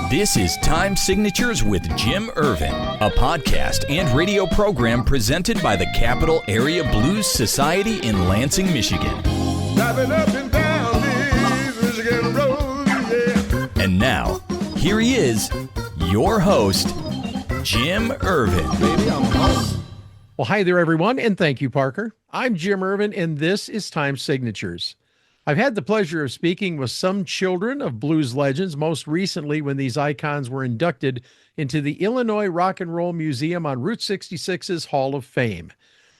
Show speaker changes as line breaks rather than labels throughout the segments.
This is Time Signatures with Jim Ervin, a podcast and radio program presented by the Capital Area Blues Society in Lansing, Michigan.
Driving up and down these Michigan roads, yeah.
And now, here he is, your host, Jim Ervin.
Baby, I'm home.
Well, hi there, everyone, and thank you, Parker. I'm Jim Ervin, and this is Time Signatures. I've had the pleasure of speaking with some children of blues legends, most recently when these icons were inducted into the Illinois Rock and Roll Museum on Route 66's Hall of Fame.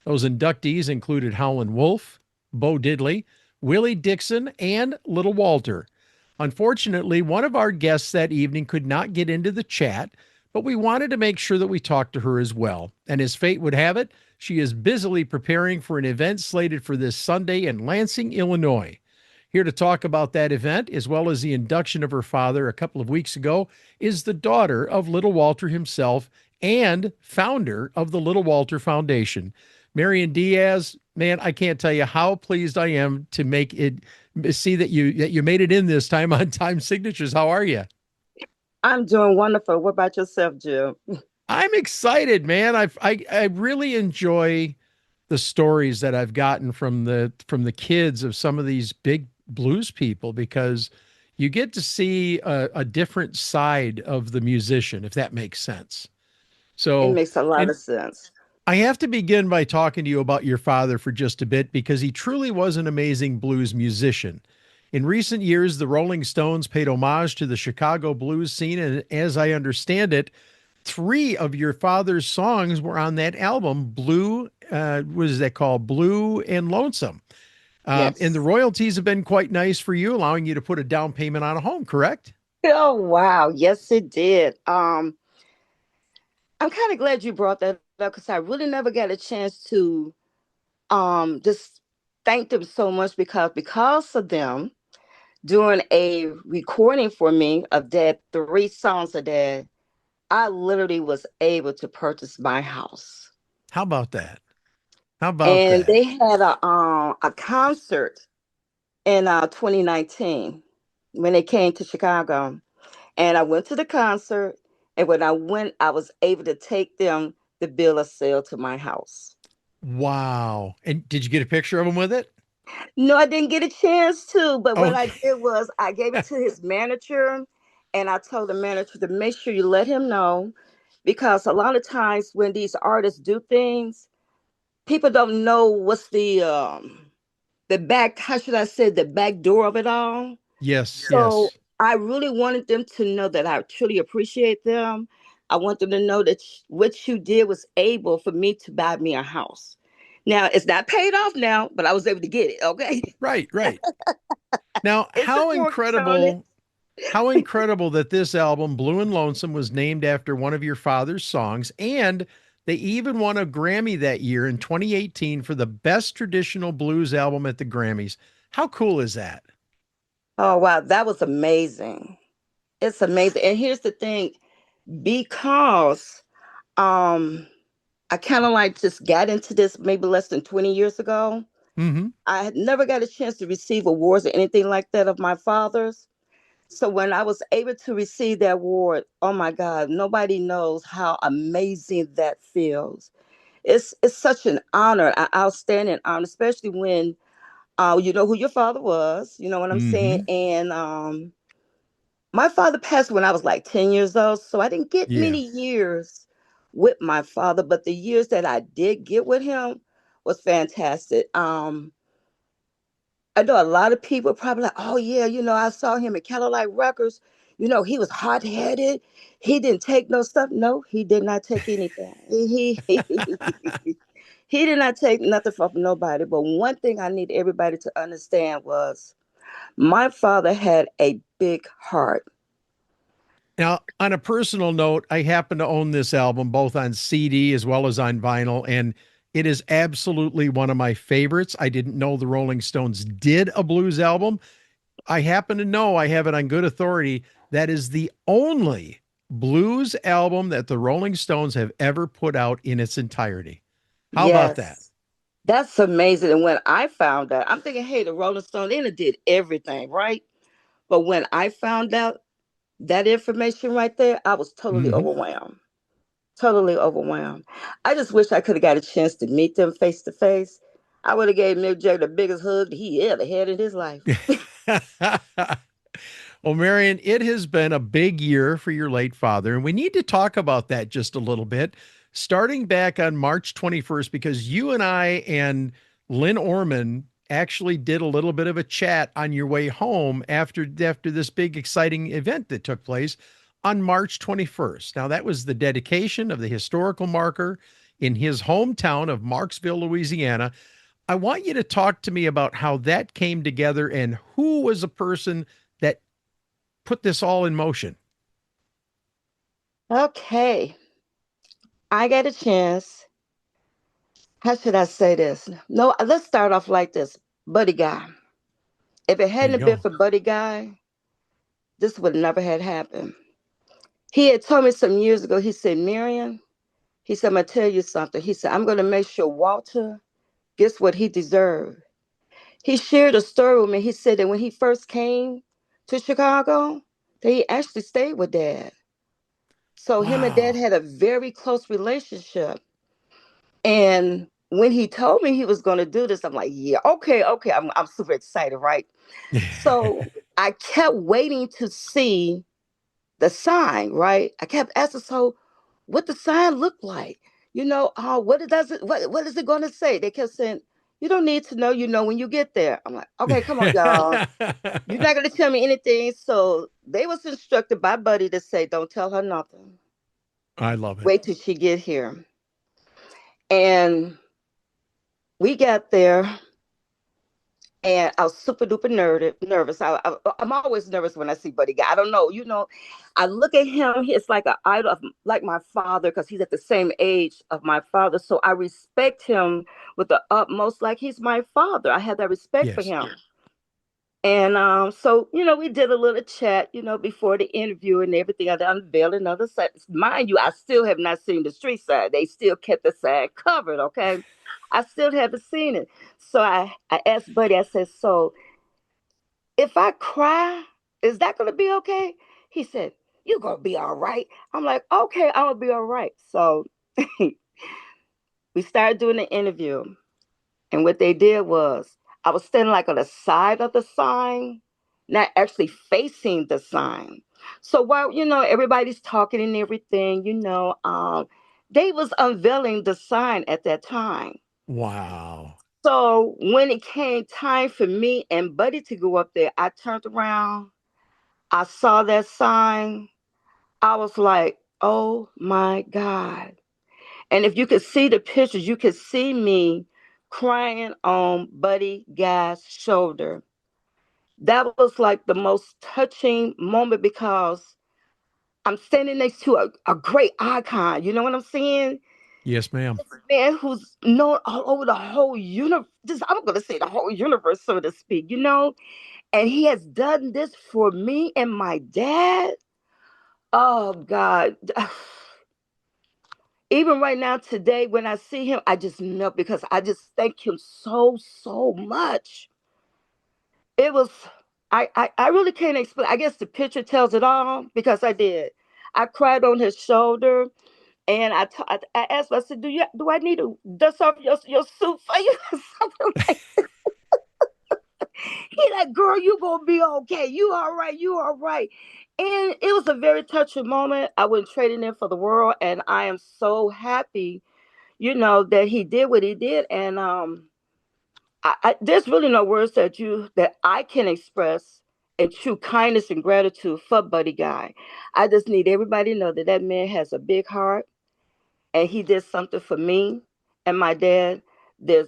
Those inductees included Howlin' Wolf, Bo Diddley, Willie Dixon, and Little Walter. Unfortunately, one of our guests that evening could not get into the chat, but we wanted to make sure that we talked to her as well. And as fate would have it, she is busily preparing for an event slated for this Sunday in Lansing, Illinois. Here to talk about that event, as well as the induction of her father a couple of weeks ago, is the daughter of Little Walter himself and founder of the Little Walter Foundation. Marion Diaz, man, I can't tell you how pleased I am to see that you made it in this time on Time Signatures. How are you?
I'm doing wonderful. What about yourself, Jim?
I'm excited, man. I really enjoy the stories that I've gotten from the kids of some of these big blues people, because you get to see a different side of the musician, if that makes sense. So
it makes a lot of sense.
I have to begin by talking to you about your father for just a bit, because he truly was an amazing blues musician. In recent years, the Rolling Stones paid homage to the Chicago blues scene, and as I understand it, 3 of your father's songs were on that album, Blue, what is that called? Blue and Lonesome.
Yes.
And the royalties have been quite nice for you, allowing you to put a down payment on a home, correct?
Oh, wow. Yes, it did. I'm kind of glad you brought that up, because I really never got a chance to just thank them so much, because of them doing a recording for me of that 3 songs of that, I literally was able to purchase my house.
How about that? How about
and
that?
They had a concert in 2019 when they came to Chicago. And I went to the concert, and when I went, I was able to take them the bill of sale to my house.
Wow. And did you get a picture of him with it?
No, I didn't get a chance to, but what I
Okay.
did was I gave it to his manager, and I told the manager to make sure you let him know, because a lot of times when these artists do things, people don't know what's the back, how should I say, the back door of it all.
Yes.
So
Yes.
I really wanted them to know that I truly appreciate them. I want them to know that what you did was able for me to buy me a house. Now, it's not paid off now, but I was able to get it, okay?
Right. Now,
It's
how
a mortgage on
incredible, how incredible that this album, Blue and Lonesome, was named after one of your father's songs, and they even won a Grammy that year in 2018 for the best traditional blues album at the Grammys. How cool is that?
Oh, wow. That was amazing. It's amazing. And here's the thing, because I kind of like just got into this maybe less than 20 years ago.
Mm-hmm.
I had never got a chance to receive awards or anything like that of my father's. So when I was able to receive that award, oh my God, nobody knows how amazing that feels. It's such an honor, an outstanding honor, especially when you know who your father was, you know what I'm saying?
Mm-hmm.
And my father passed when I was like 10 years old, so I didn't get
Yeah.
many years with my father, but the years that I did get with him was fantastic. I know a lot of people probably like, oh yeah, I saw him at Cadillac Records. He was hot-headed. He didn't take no stuff. No, he did not take anything. He did not take nothing from nobody. But one thing I need everybody to understand was my father had a big heart.
Now, on a personal note, I happen to own this album both on CD as well as on vinyl, and it is absolutely one of my favorites. I didn't know the Rolling Stones did a blues album. I happen to know, I have it on good authority, that is the only blues album that the Rolling Stones have ever put out in its entirety. How about that?
Yes, that's amazing. And when I found out, I'm thinking, hey, the Rolling Stone, they done did everything, right? But when I found out that information right there, I was totally
Hmm.
overwhelmed. Totally overwhelmed. I just wish I could have got a chance to meet them face to face. I would have gave Mick Jagger the biggest hug he ever had in his life.
Well, Marion, it has been a big year for your late father, and we need to talk about that just a little bit, starting back on March 21st, because you and I and Lynn Orman actually did a little bit of a chat on your way home after this big exciting event that took place on March 21st. Now, that was the dedication of the historical marker in his hometown of Marksville, Louisiana. I want you to talk to me about how that came together and who was a person that put this all in motion.
Okay. I got a chance. How should I say this? No, let's start off like this. Buddy Guy. If it
There you
hadn't been
go.
for Buddy Guy, this would never had happened. He had told me some years ago, he said, Marion, he said, I'm going to tell you something. He said, I'm going to make sure Walter gets what he deserved. He shared a story with me. He said that when he first came to Chicago, that he actually stayed with Dad. So him and Dad
Wow.
had a very close relationship. And when he told me he was going to do this, I'm like, yeah, okay, okay. I'm super excited, right? So I kept waiting to see the sign, right? I kept asking, so what the sign look like? What is it going to say? They kept saying, you don't need to know, when you get there. I'm like, okay, come on, y'all. You're not going to tell me anything. So they was instructed by Buddy to say, don't tell her nothing.
I love it.
Wait till she get here. And we got there. And I was super duper nervous. I'm always nervous when I see Buddy Guy. I don't know. I look at him. He's like an idol, like my father, because he's at the same age of my father. So I respect him with the utmost, like he's my father. I have that respect for
Yes.
him. And so, we did a little chat, before the interview and everything. I unveiled another side. Mind you, I still have not seen the street side. They still kept the side covered, okay? I still haven't seen it. So I asked Buddy, I said, so if I cry, is that going to be okay? He said, you're going to be all right. I'm like, okay, I'm going to be all right. So we started doing the interview. And what they did was, I was standing like on the side of the sign, not actually facing the sign. So while, everybody's talking and everything, they was unveiling the sign at that time.
Wow.
So when it came time for me and Buddy to go up there, I turned around, I saw that sign. I was like, oh my God. And if you could see the pictures, you could see me crying on Buddy Guy's shoulder. That was like the most touching moment because I'm standing next to a great icon. You know what I'm saying?
Yes, ma'am.
This man who's known all over the whole universe. I'm going to say the whole universe, so to speak, And he has done this for me and my dad. Oh, God. Even right now, today, when I see him, I just melt because I just thank him so, so much. It was, I really can't explain. I guess the picture tells it all because I did. I cried on his shoulder and I asked him, I said, do I need to dust off your suit for you or something like that? He like, girl, you gonna be okay. You all right. You all right. And it was a very touching moment. I wouldn't trade it in for the world. And I am so happy that he did what he did. And there's really no words that I can express in true kindness and gratitude for Buddy Guy. I just need everybody to know that man has a big heart, and he did something for me and my dad. There's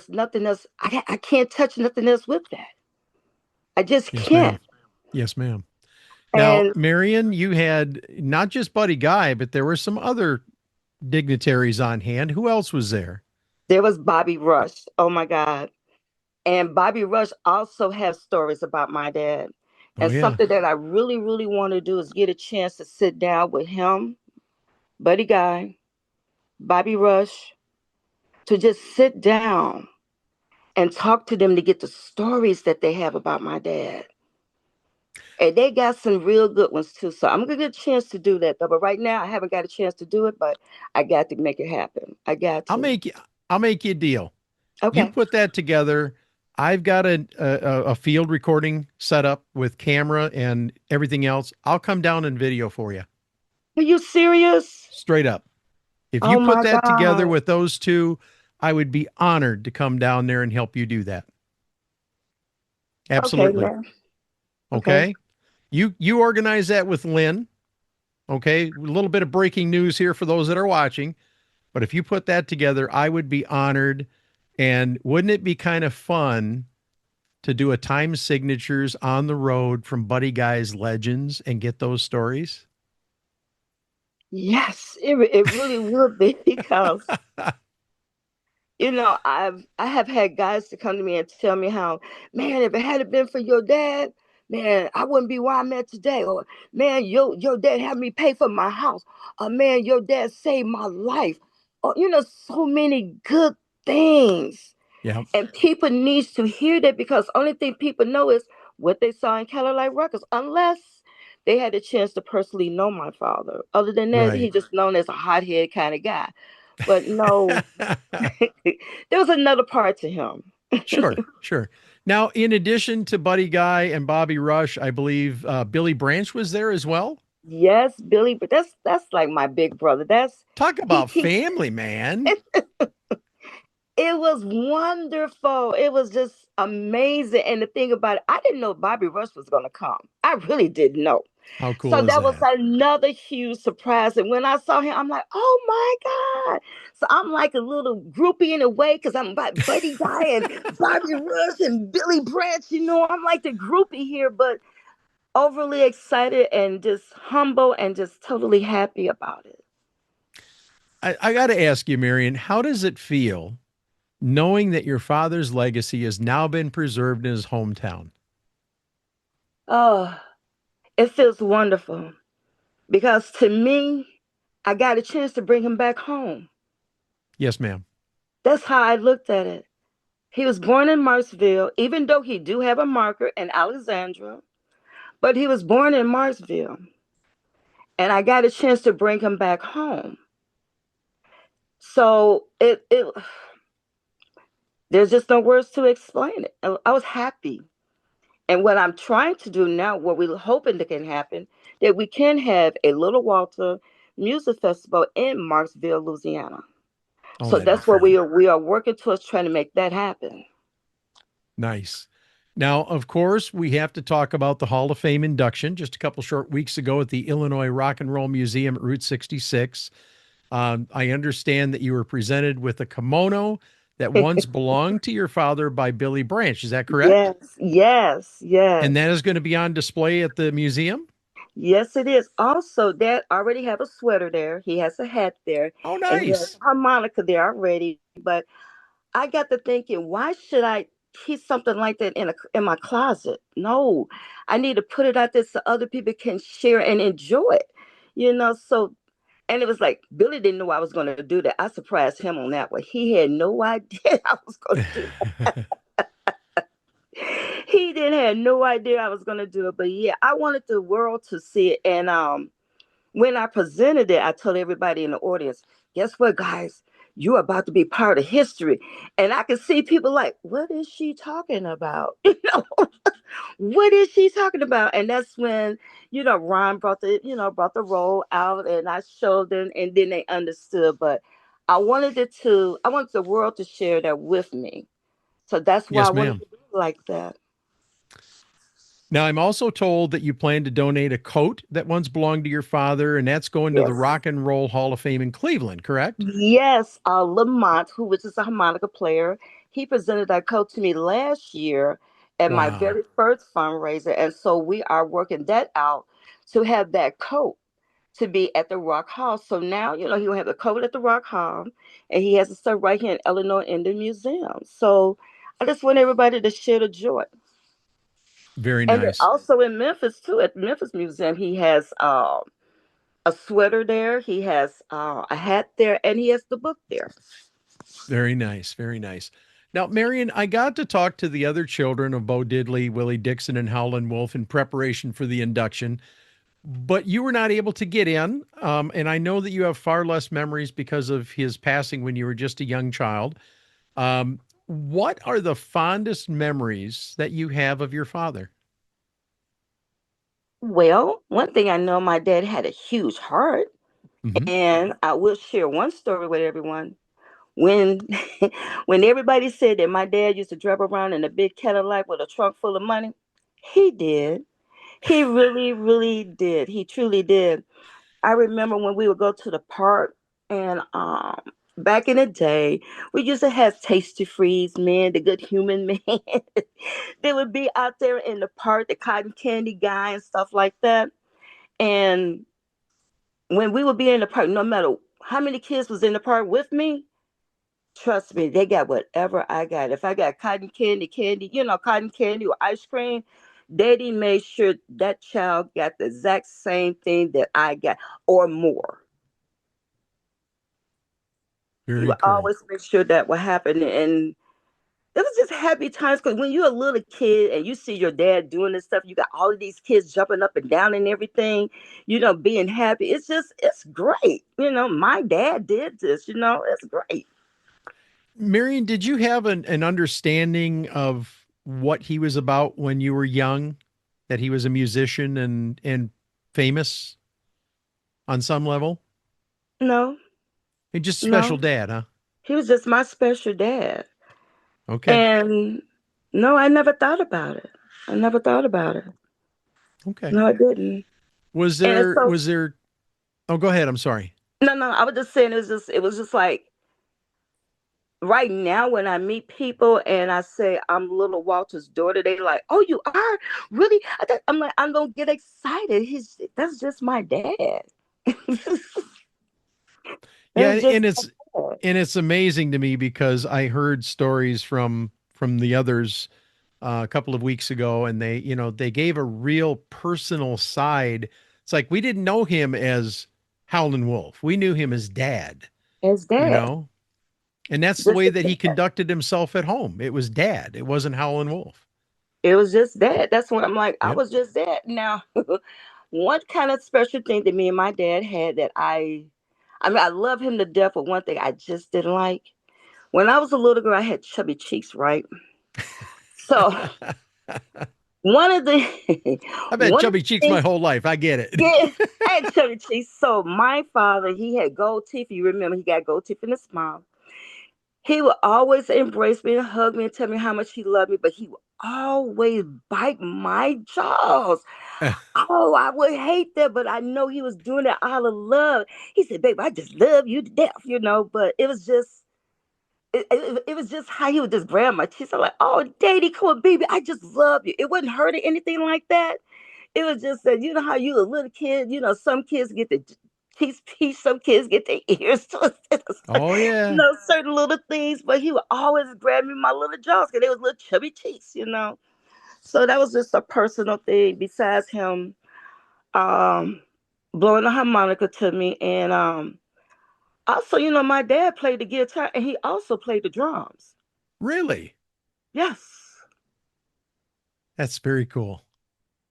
nothing else. I can't touch nothing else with that. I just
Yes,
can't.
ma'am. Yes, ma'am. Now,
And
Marion, you had not just Buddy Guy, but there were some other dignitaries on hand. Who else was there?
there was Bobby Rush. Oh my God. And Bobby Rush also has stories about my dad.
Oh,
And
yeah.
something that I really, really want to do is get a chance to sit down with him, Buddy Guy, Bobby Rush, to just sit down and talk to them to get the stories that they have about my dad. And they got some real good ones too. So I'm gonna get a chance to do that though. But right now I haven't got a chance to do it, but I got to make it happen. I got
I'll
to.
make you I'll make you a deal. You
Okay.
put that together. I've got a field recording set up with camera and everything else. I'll come down and video for you.
Are you serious?
Straight up. If you
Oh
put
my
that together
God.
with those two, I would be honored to come down there and help you do that.
Okay,
Absolutely.
man. Okay.
Okay. You organize that with Lynn. Okay. A little bit of breaking news here for those that are watching. But if you put that together, I would be honored. And wouldn't it be kind of fun to do a time signatures on the road from Buddy Guy's Legends and get those stories?
Yes, it really would be because I have had guys to come to me and tell me how, man, if it hadn't been for your dad, man, I wouldn't be where I'm at today. Or man, your dad had me pay for my house. Or man, your dad saved my life. Or so many good things.
Yeah.
And people needs to hear that because only thing people know is what they saw in Cadillac Records, unless they had a chance to personally know my father. Other than that,
Right.
he's just known as a hothead kind of guy. But no, there was another part to him.
Sure, sure. Now, in addition to Buddy Guy and Bobby Rush, I believe Billy Branch was there as well.
Yes, Billy, but that's like my big brother. That's
Talk
he
about
he
family, man.
It was wonderful. It was just amazing. And the thing about it, I didn't know Bobby Rush was going to come. I really didn't know.
How
So
cool is
that was
that?
another huge surprise. And when I saw him, I'm like, oh my God. So I'm like a little groupie in a way because I'm about Buddy Guy and Bobby Rush and Billy Branch. I'm like the groupie here, but overly excited and just humble and just totally happy about it.
I got to ask you, Marion, how does it feel knowing that your father's legacy has now been preserved in his hometown?
Oh, it feels wonderful. Because to me, I got a chance to bring him back home.
Yes, ma'am.
That's how I looked at it. He was born in Marksville, even though he do have a marker in Alexandra, but he was born in Marksville. And I got a chance to bring him back home. So it there's just no words to explain it. I was happy. And what I'm trying to do now, what we're hoping that can happen, that we can have a Little Walter Music Festival in Marksville, Louisiana.
Oh,
So
that'd be
that's what
fun.
we are working towards trying to make that happen.
Nice. Now, of course, we have to talk about the Hall of Fame induction just a couple short weeks ago at the Illinois Rock and Roll Museum at Route 66. I understand that you were presented with a kimono that once belonged to your father by Billy Branch. Is that correct?
Yes, yes,
And
yes.
that is going to be on display at the museum?
Yes, it is. Also, Dad already have a sweater there. He has a hat there,
Oh,
and he has
nice.
a harmonica there already. But I got to thinking, why should I keep something like that in my closet? No, I need to put it out there so other people can share and enjoy it. So and it was like Billy didn't know I was going to do that. I surprised him on that one. He had no idea I was going to do he didn't have no idea I was gonna do it. But yeah, I wanted the world to see it. And when I presented it, I told everybody in the audience, guess what, guys? You're about to be part of history. And I could see people like, what is she talking about? What is she talking about? And that's when, Ron brought the roll out and I showed them and then they understood. But I wanted the world to share that with me. So that's why I
Yes,
wanted
ma'am.
to do it like that.
Now, I'm also told that you plan to donate a coat that once belonged to your father, and that's going to the
Yes.
Rock and Roll Hall of Fame in Cleveland, correct?
Yes, Lamont, who was just a harmonica player, he presented that coat to me last year at my
Wow.
very first fundraiser. And so we are working that out to have that coat to be at the Rock Hall. So now, he'll have the coat at the Rock Hall and he has it stuff right here in Illinois in the museum. So I just want everybody to share the joy.
Very
And then
nice.
also in Memphis too, at Memphis Museum, he has a sweater there, he has a hat there, and he has the book there.
Very nice. Very nice. Now, Marion, I got to talk to the other children of Bo Diddley, Willie Dixon, and Howlin' Wolf in preparation for the induction, but you were not able to get in. And I know that you have far less memories because of his passing when you were just a young child. What are the fondest memories that you have of your father?
Well, one thing I know, my dad had a huge heart,
Hmm.
and I will share one story with everyone. When when everybody said that my dad used to drive around in a big Cadillac with a trunk full of money, he did. He really, really did. He truly did. I remember when we would go to the park, and back in the day, we used to have Tasty Freeze man, the good human man. They would be out there in the park, the cotton candy guy and stuff like that. And when we would be in the park, no matter how many kids was in the park with me, trust me, they got whatever I got. If I got cotton candy, cotton candy or ice cream, daddy made sure that child got the exact same thing that I got or more. He
Very
would
cool.
always make sure that would happen. And it was just happy times because when you're a little kid and you see your dad doing this stuff, you got all of these kids jumping up and down and everything, being happy. It's great. My dad did this, it's great.
Marion, did you have an understanding of what he was about when you were young? That he was a musician and famous on some level?
No,
And just a special
no,
dad, huh?
he was just my special dad.
Okay.
And no, I never thought about it. I never thought about it.
Okay.
No, I didn't.
Was
And it's
there
so
was there Oh, go ahead. I'm sorry.
no, I was just saying it was just like right now when I meet people and I say I'm little Walter's daughter, they like, "Oh, you are really?" I'm like, I'm gonna get excited. That's just my dad.
Yeah,
That's just my dad.
and it's amazing to me because I heard stories from the others a couple of weeks ago, and they gave a real personal side. It's like we didn't know him as Howlin' Wolf. We knew him as Dad,
As
you
dad.
know, and that's the
Just
way
as
that he
dad.
conducted himself at home. It was Dad. It wasn't Howlin' Wolf.
It was just that. That's when I'm like, I
Yep.
was just that. Now, one kind of special thing that me and my dad had that I mean, I love him to death, but one thing I just didn't like. When I was a little girl, I had chubby cheeks, right? So one of the
I've had
one of
chubby
the
cheeks my
things,
whole life. I get it.
yeah, I had chubby cheeks. So my father, he had gold teeth. You remember he got gold teeth in his mouth. He would always embrace me and hug me and tell me how much he loved me, but he would always bite my jaws. Oh, I would hate that, but I know he was doing it out of love. He said, "Babe, I just love you to death." But it was just how he would just grab my teeth. I'm like, "Oh, Daddy, come on, baby, I just love you." It wasn't hurting anything like that. It was just that you know how you a little kid. Some kids get the teeth piece, some kids get their ears twisted.
Oh yeah.
Certain little things. But he would always grab me my little jaws because they was little chubby cheeks. So that was just a personal thing. Besides him um, blowing the harmonica to me. And also, my dad played the guitar and he also played the drums.
Really?
Yes,
That's very cool.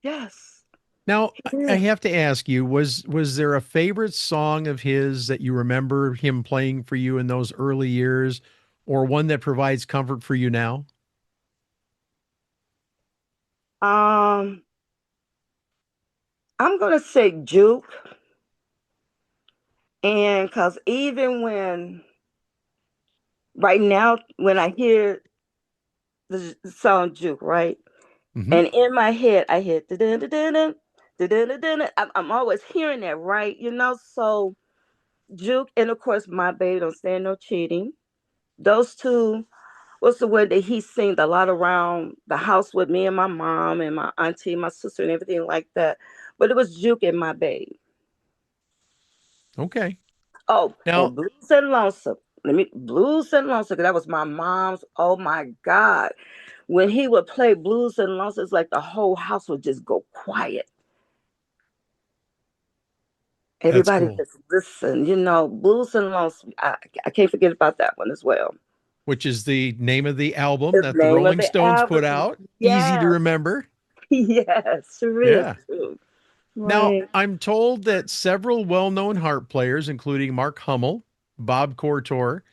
yes.
Now, I
Yeah.
have to ask you, was there a favorite song of his that you remember him playing for you in those early years, or one that provides comfort for you now?
Um, I'm gonna say Juke, and because even when right now when I hear the song Juke, right,
Hmm.
and in my head I hear da-dun-dun-dun-dun, da-dun-dun-dun-dun. I'm always hearing that, right? So Juke, and of course, My Baby Don't Stand No Cheating. Those two was the way that he sing a lot around the house with me and my mom and my auntie, my sister, and everything like that. But it was Juke and My Baby.
Okay.
Oh,
Now,
and Blues and Lonesome. Blues and Lonesome, 'cause that was my mom's. Oh my God. When he would play Blues and Lonesome, it's like the whole house would just go quiet.
that's
Everybody
cool.
just listen, Blues and Lonesome. I can't forget about that one as well.
which is the name of the album
The
that the
name of
Rolling
the
Stones put
album.
out. Easy to
Yes.
remember.
Yes, real
Yeah.
true.
Now,
Right.
I'm told that several well-known harp players, including Mark Hummel, Bob Cortor,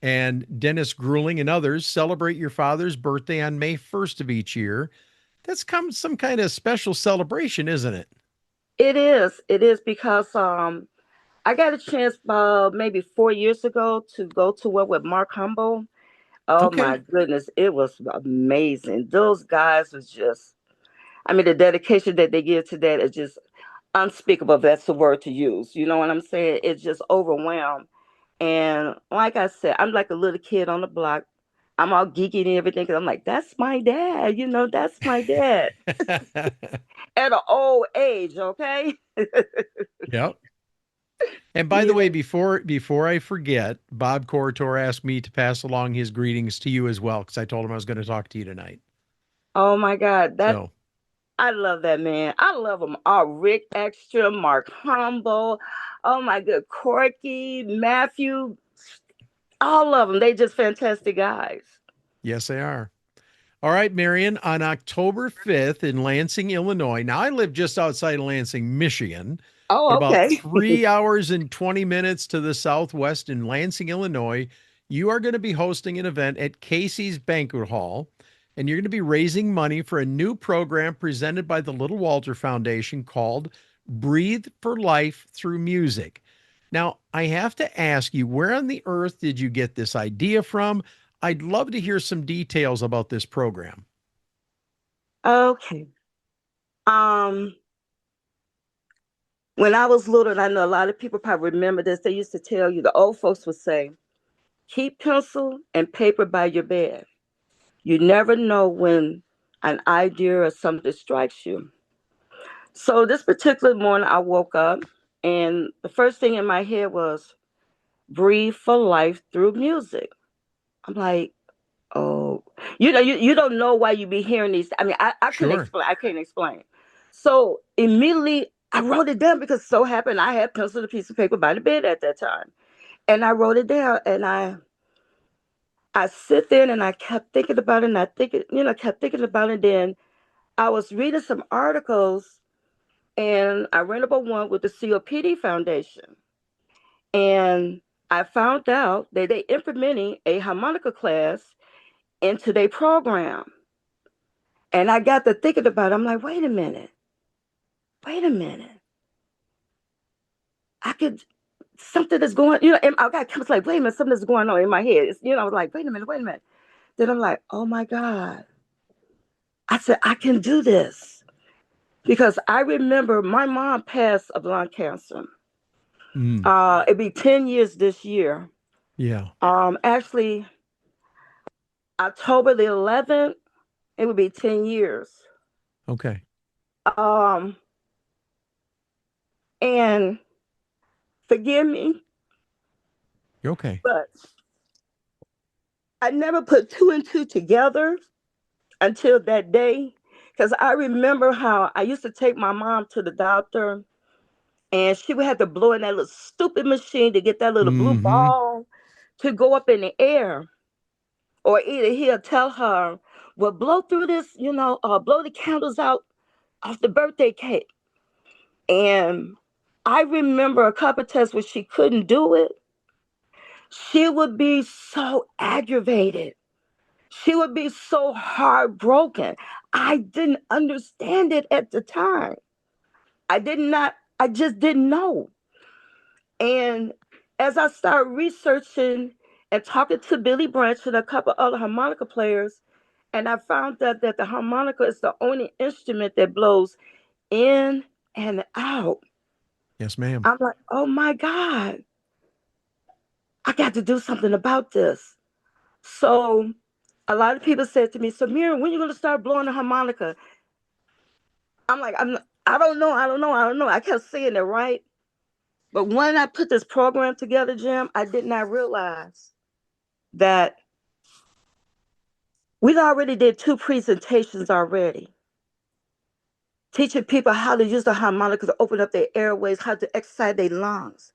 and Dennis Grueling and others, celebrate your father's birthday on May 1st of each year. That's some kind of special celebration, isn't it?
It is. It is because I got a chance maybe 4 years ago to go to one with Mark Humble. Oh my
Okay.
goodness, it was amazing. Those guys was just, I mean, the dedication that they give to that is just unspeakable. If that's the word to use. You know what I'm saying? It's just overwhelmed. And like I said, I'm like a little kid on the block. I'm all geeky and everything. 'Cause I'm like, that's my dad. That's my dad at an old age. Okay.
Yep. And by the way,
Yeah.
before I forget, Bob Cortor asked me to pass along his greetings to you as well, because I told him I was going to talk to you tonight.
Oh my God.
So,
I love that man. I love them all. Rick Extra, Mark Humble. Oh my good, Corky, Matthew. All of them. They just fantastic guys.
yes, they are. All right, Marion, on October 5th in Lansing, Illinois. Now, I live just outside of Lansing, Michigan, but
Oh,
about
okay.
3 hours and 20 minutes to the southwest in Lansing, Illinois. You are going to be hosting an event at Kasey's Banquet Hall, and you're going to be raising money for a new program presented by the Little Walter Foundation called Breathe for Life Through Music. Now, I have to ask you, where on the earth did you get this idea from? I'd love to hear some details about this program.
Okay. Um, when I was little, and I know a lot of people probably remember this, they used to tell you, the old folks would say, keep pencil and paper by your bed. You never know when an idea or something strikes you. So this particular morning, I woke up, and the first thing in my head was breathe for life through music. I'm like, oh, you don't know why you be hearing these. I mean, I couldn't
Sure.
explain. I can't explain. So immediately I wrote it down because so happened I had pencil and a piece of paper by the bed at that time, and I wrote it down, and I sit there and I kept thinking about it, and kept thinking about it. Then I was reading some articles, and I read about one with the COPD Foundation, and I found out that they implementing a harmonica class into their program. And I got to thinking about it. I'm like, wait a minute. I could, something is going, and I was like, wait a minute, something is going on in my head. I was like, wait a minute. Then I'm like, oh my God. I said, I can do this. Because I remember my mom passed of lung cancer.
Mm,
It'd be 10 years this year.
yeah.
Actually, October the 11th, it would be 10 years.
Okay.
Um, and forgive me,
You're okay.
but I never put two and two together until that day. Because I remember how I used to take my mom to the doctor, and she would have to blow in that little stupid machine to get that little blue
Mm-hmm.
ball to go up in the air. Or either he'll tell her, well, blow through this, blow the candles out off the birthday cake. And I remember a couple of times when she couldn't do it, she would be so aggravated. She would be so heartbroken. I didn't understand it at the time. I just didn't know. And as I started researching and talking to Billy Branch and a couple other harmonica players, and I found out that the harmonica is the only instrument that blows in and out.
Yes, ma'am.
I'm like, oh my God, I got to do something about this. So a lot of people said to me, so Miriam, when are you going to start blowing the harmonica? I'm like, I don't know. I kept saying it, right? But when I put this program together, Jim, I did not realize that we already did two presentations already, teaching people how to use the harmonica to open up their airways, how to exercise their lungs.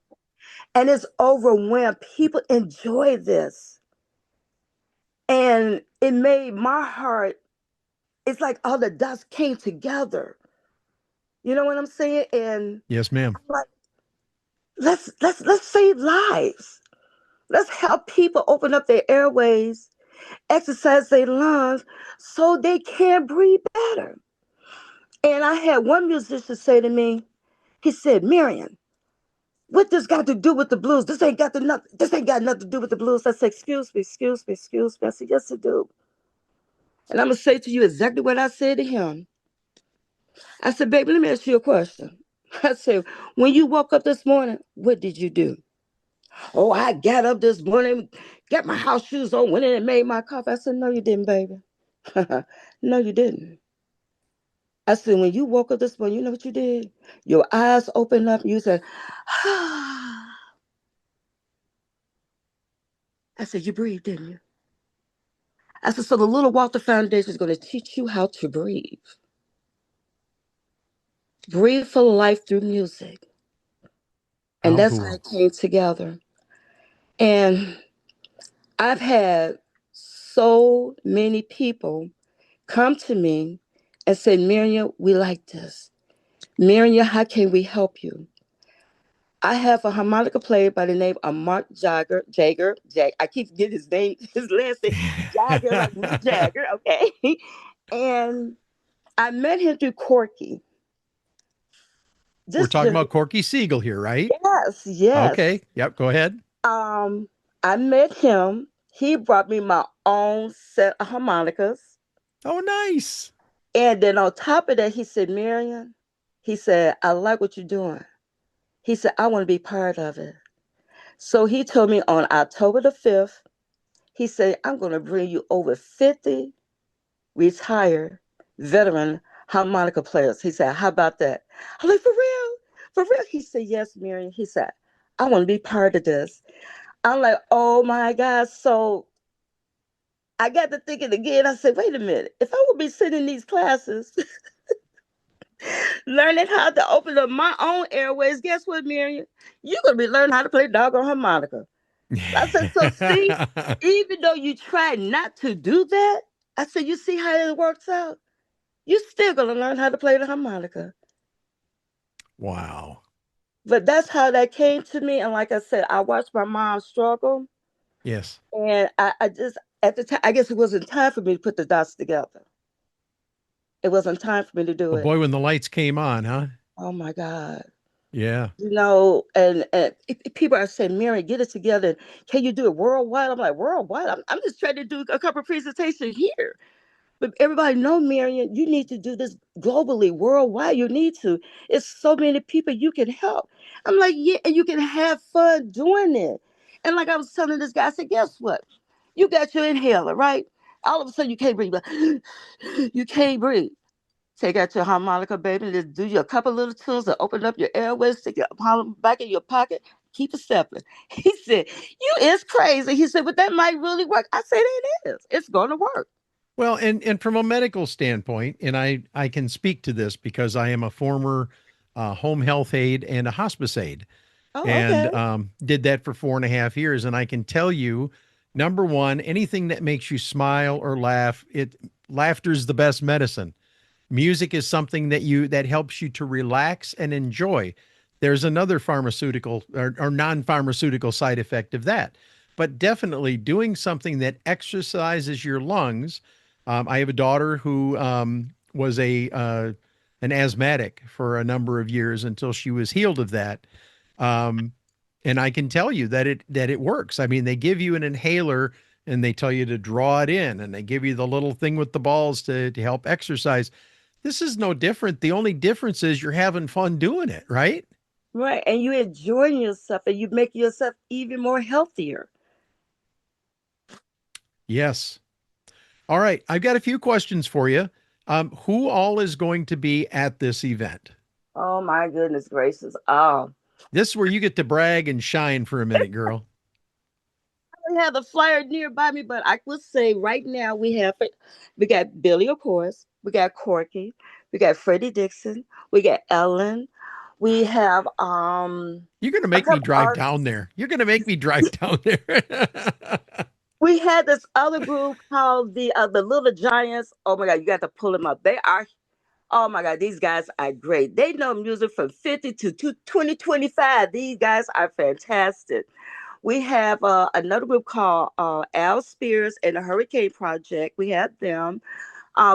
And it's overwhelmed. People enjoy this. And it made my heart, it's like all the dots came together. You know what I'm saying? And
Yes, ma'am.
I'm like, let's save lives. Let's help people open up their airways, exercise their lungs so they can breathe better. And I had one musician say to me, he said, Marion, what this got to do with the blues? This ain't got nothing to do with the blues. I said, excuse me, excuse me, excuse me. I said, yes, it do. And I'm gonna say to you exactly what I said to him. I said, baby, let me ask you a question. I said, when you woke up this morning, what did you do? Oh, I got up this morning, got my house shoes on, went in and made my coffee. I said, no, you didn't, baby. No, you didn't. I said, when you woke up this morning, you know what you did? Your eyes opened up and you said, ah. I said, you breathed, didn't you? I said, so the Little Walter Foundation is going to teach you how to breathe. Breathe for life through music. And
How
that's how
cool.
it came together. And I've had so many people come to me and say, Marion, we like this. Marion, how can we help you? I have a harmonica player by the name of Mark Jagger. I keep getting his name, his last name, Jagger, like Mick Jagger, okay? And I met him through Corky.
We're
Just
talking
the,
about Corky Siegel here, right?
yes, yes.
Okay. Yep. Go ahead.
Um, I met him. He brought me my own set of harmonicas.
Oh, nice.
And then on top of that, he said, Marion, he said, I like what you're doing. He said, I want to be part of it. So he told me on October the 5th, he said, I'm going to bring you over 50 retired veteran harmonica players. He said, how about that? I'm like, for real? For real? He said, yes, Marion. He said, I want to be part of this. I'm like, oh my God. So I got to thinking again. I said, wait a minute. If I would be sitting in these classes, learning how to open up my own airways, guess what, Marion? You're going to be learning how to play doggone harmonica. I said, so see, even though you try not to do that, I said, you see how it works out? You're still going to learn how to play the harmonica.
Wow.
But that's how that came to me. And like I said, I watched my mom struggle.
Yes.
And I just, at the time, I guess it wasn't time for me to put the dots together. It wasn't time for me to do
Well,
it.
boy, when the lights came on, huh?
Oh my God.
Yeah.
You know, and people are saying, Mary, get it together. Can you do it worldwide? I'm like, worldwide? I'm just trying to do a couple of presentations here. But everybody know, Marion, you need to do this globally, worldwide. You need to. It's so many people you can help. I'm like, yeah, and you can have fun doing it. And like I was telling this guy, I said, guess what? You got your inhaler, right? All of a sudden you can't breathe. You can't breathe. Take out your harmonica, baby, and just do you a couple little tunes to open up your airways, stick your harmonica back in your pocket, keep it separate. He said, you is crazy. He said, but that might really work. I said, it is. It's going to work.
Well, and from a medical standpoint, and I can speak to this because I am a former home health aide and a hospice aide,
Oh, okay.
and did that for 4.5 years. And I can tell you, number one, anything that makes you smile or laugh, laughter's the best medicine. Music is something that helps you to relax and enjoy. There's another pharmaceutical or non-pharmaceutical side effect of that, but definitely doing something that exercises your lungs. I have a daughter who was an asthmatic for a number of years until she was healed of that. Um, and I can tell you that it works. I mean, they give you an inhaler and they tell you to draw it in, and they give you the little thing with the balls to help exercise. This is no different. The only difference is you're having fun doing it, right?
Right. And you enjoying yourself and you make yourself even more healthier.
Yes. All right. I've got a few questions for you. Who all is going to be at this event?
Oh my goodness gracious. Oh.
This is where you get to brag and shine for a minute, girl.
I don't have the flyer nearby me, but I would say right now we have it. We got Billy, of course. We got Corky. We got Freddie Dixon. We got Ellen. We have
You're going to
a
make me
couple
drive
artists.
down there. You're going to make me drive down there.
We had this other group called the Little Giants. Oh my God, you got to pull them up. They are, oh my God, these guys are great. They know music from 50 to 2025. These guys are fantastic. We have another group called Al Spears and the Hurricane Project. We have them.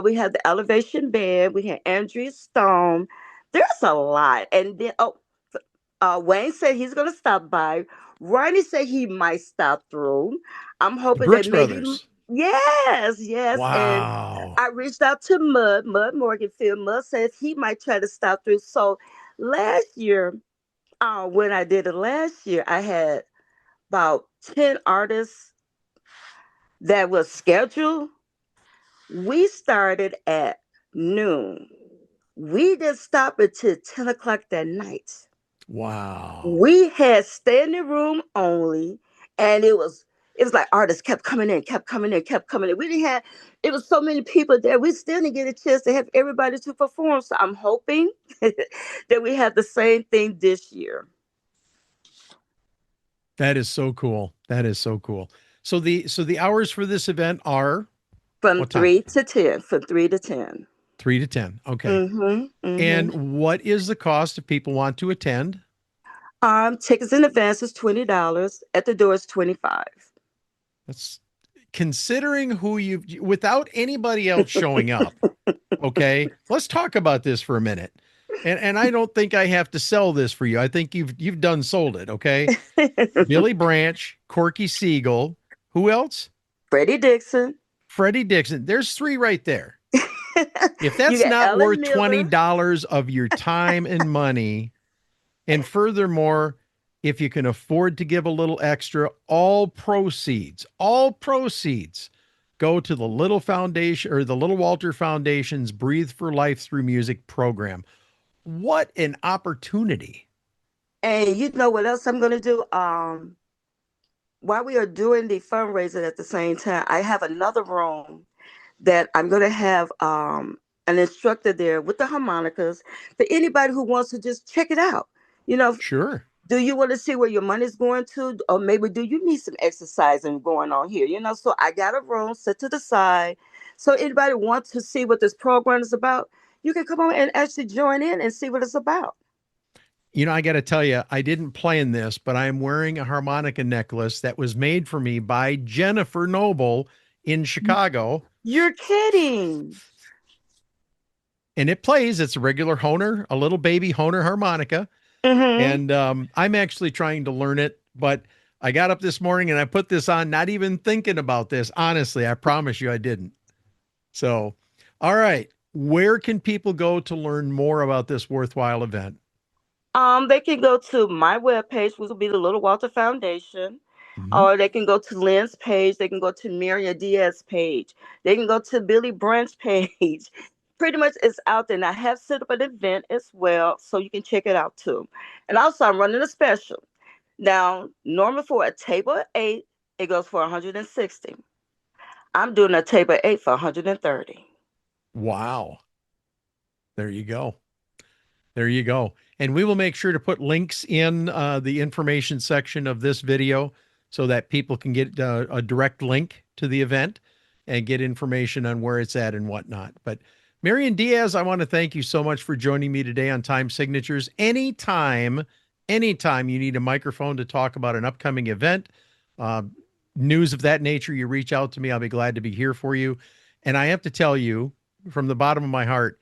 We have the Elevation Band. We have Andrew Stone. There's a lot. And then, Wayne said he's going to stop by. Ronnie said he might stop through. I'm
The
hoping that
Brooks
maybe,
Brothers.
yes, yes. And
Wow.
I reached out to Mud Morganfield. Mud says he might try to stop through. So last year, when I did it last year, I had about 10 artists that was scheduled. We started at noon. We didn't stop until 10 o'clock that night.
Wow.
We had standing room only, and it was like artists kept coming in, kept coming in, kept coming in. We didn't have it was so many people there. We still didn't get a chance to have everybody to perform. So I'm hoping that we have the same thing this year.
That is so cool. That is so cool. So the hours for this event are
From
what time?
3 to 10. From 3 to 10.
3 to 10. Okay.
Mm-hmm. Mm-hmm.
And what is the cost if people want to attend?
Tickets in advance is $20. At the door is 25.
That's considering who you've without anybody else showing up. Okay. Let's talk about this for a minute. And I don't think I have to sell this for you. I think you've done sold it. Okay. Billy Branch, Corky Siegel. Who else?
Freddie Dixon.
Freddie Dixon. There's three right there. If
You
that's
got
not
Ellen
worth
Miller.
$20 of your time and money, and furthermore, if you can afford to give a little extra, all proceeds go to the Little Foundation or the Little Walter Foundation's Breathe for Life Through Music program. What an opportunity.
And you know what else I'm going to do? While we are doing the fundraiser at the same time, I have another room that I'm going to have an instructor there with the harmonicas for anybody who wants to just check it out. You know,
Sure.
do you want to see where your money's going to? Or maybe do you need some exercising going on here? So I got a room set to the side. So anybody wants to see what this program is about, you can come on and actually join in and see what it's about.
I got to tell you, I didn't plan this, but I am wearing a harmonica necklace that was made for me by Jennifer Noble in Chicago.
You're kidding.
And it plays. It's a regular Hohner, a little baby Hohner harmonica.
Mm-hmm.
And I'm actually trying to learn it, but I got up this morning and I put this on, not even thinking about this. Honestly, I promise you I didn't. So, all right. Where can people go to learn more about this worthwhile event?
They can go to my webpage, which will be the Little Walter Foundation,
Mhm.
or they can go to Lynn's page. They can go to Marion Diaz page. They can go to Billy Branch page. Pretty much it's out there. And I have set up an event as well, so you can check it out too. And also, I'm running a special. Now, normally for a table of 8, it goes for 160. I'm doing a table of 8 for 130.
Wow. There you go. There you go. And we will make sure to put links in the information section of this video so that people can get a direct link to the event and get information on where it's at and whatnot. But Marion Diaz, I want to thank you so much for joining me today on Time Signatures. Anytime you need a microphone to talk about an upcoming event, news of that nature, you reach out to me. I'll be glad to be here for you. And I have to tell you from the bottom of my heart,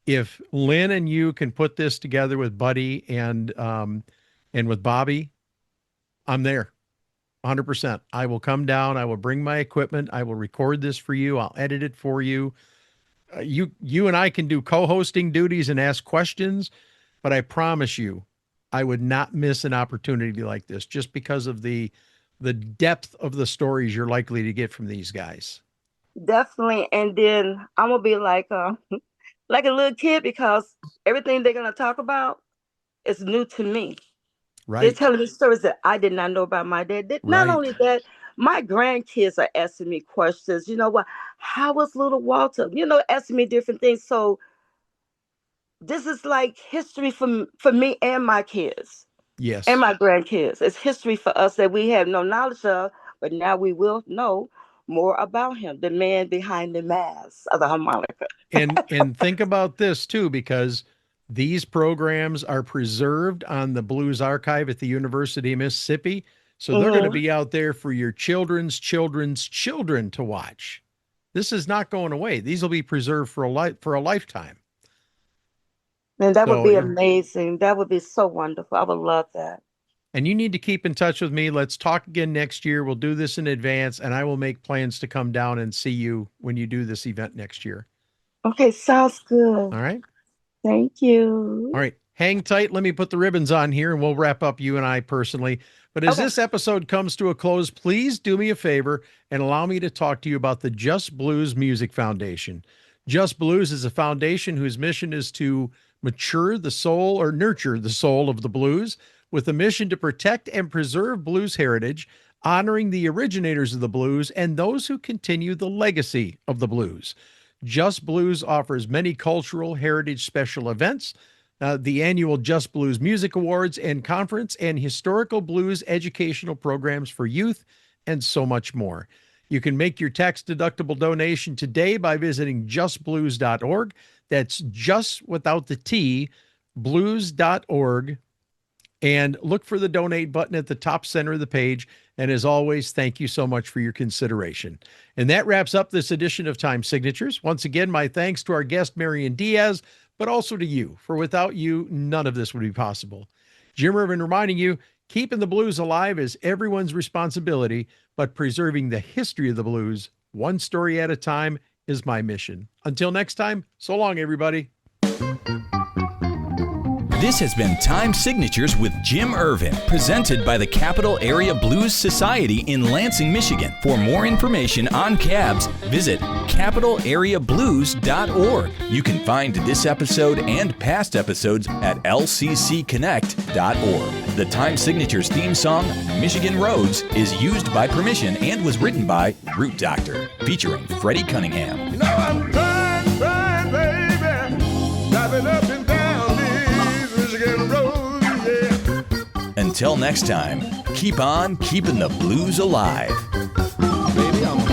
if Lynn and you can put this together with Buddy and with Bobby, I'm there 100%. I will come down. I will bring my equipment. I will record this for you. I'll edit it for you. You and I can do co-hosting duties and ask questions, but I promise you, I would not miss an opportunity like this just because of the depth of the stories you're likely to get from these guys.
Definitely. And then I'm gonna be like a little kid because everything they're gonna talk about is new to me. They're
Right.
telling me stories that I did not know about my dad. Not
Right.
only that, my grandkids are asking me questions. You know what? How was little Walter? Asking me different things. So this is like history for me and my kids and
Yes.
my grandkids. It's history for us that we have no knowledge of, but now we will know more about him, the man behind the mask of the harmonica.
And think about this too, because these programs are preserved on the Blues Archive at the University of Mississippi. So they're going to be out there for your children's children to watch. This is not going away. These will be preserved for a lifetime.
And that would be amazing. That would be so wonderful. I would love that.
And you need to keep in touch with me. Let's talk again next year. We'll do this in advance, and I will make plans to come down and see you when you do this event next year.
Okay, sounds good.
All right.
Thank you.
All right. Hang tight. Let me put the ribbons on here, and we'll wrap up, you and I personally. But as this episode comes to a close, please do me a favor and allow me to talk to you about the Just Blues Music Foundation. Just Blues is a foundation whose mission is to nurture the soul of the blues, with a mission to protect and preserve blues heritage, honoring the originators of the blues and those who continue the legacy of the blues. Just Blues offers many cultural heritage special events, the annual Just Blues Music Awards and Conference, and historical blues educational programs for youth, and so much more. You can make your tax-deductible donation today by visiting justblues.org. That's just without the T, blues.org. And look for the donate button at the top center of the page. And as always, thank you so much for your consideration. And that wraps up this edition of Time Signatures. Once again, my thanks to our guest, Marion Diaz, but also to you, for without you, none of this would be possible. Jim Ervin reminding you, keeping the blues alive is everyone's responsibility, but preserving the history of the blues, one story at a time, is my mission. Until next time, so long, everybody.
This has been Time Signatures with Jim Ervin, presented by the Capital Area Blues Society in Lansing, Michigan. For more information on cabs, visit capitalareablues.org. You can find this episode and past episodes at lccconnect.org. The Time Signatures theme song, Michigan Roads, is used by permission and was written by Root Doctor, featuring Freddie Cunningham.
You know I'm trying, baby, driving up and down these Michigan roads, yeah.
Until next time, keep on keeping the blues alive.
Baby, I'm